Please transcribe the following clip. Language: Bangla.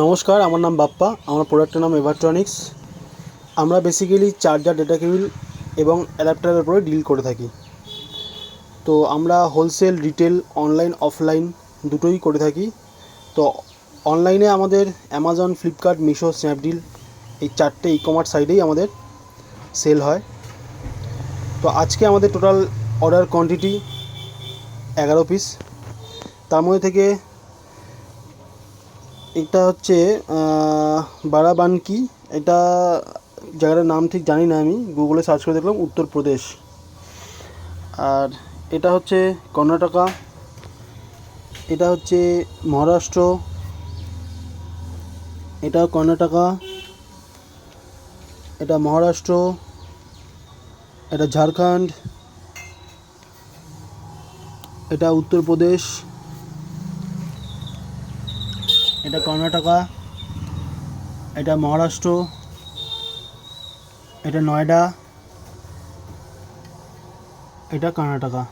নমস্কার, আমার নাম বাপ্পা। আমার প্রোডাক্টের নাম এভারট্রনিক্স। আমরা বেসিক্যালি চার্জার, ডেটা কেবিল এবং অ্যাডাপ্টারের উপরে ডিল করে থাকি। তো আমরা হোলসেল, রিটেল, অনলাইন, অফলাইন দুটোই করে থাকি। তো অনলাইনে আমাদের অ্যামাজন, ফ্লিপকার্ট, মিশো, স্ন্যাপডিল এই চারটে ই-কমার্স সাইটেই আমাদের সেল হয়। তো আজকে আমাদের টোটাল অর্ডার কোয়ান্টিটি 11 পিস। তার মধ্যে থেকে এটা হচ্ছে বারাবানকি। এটা জায়গাটার নাম ঠিক জানি না, আমি গুগলে সার্চ করে দেখলাম উত্তরপ্রদেশ। আর এটা হচ্ছে কর্ণাটকা, এটা হচ্ছে মহারাষ্ট্র, এটা কর্ণাটকা, এটা মহারাষ্ট্র, এটা ঝাড়খণ্ড, এটা উত্তরপ্রদেশ, এটা কর্ণাটকা, এটা মহারাষ্ট্র, এটা নয়ডা, এটা কর্ণাটকা।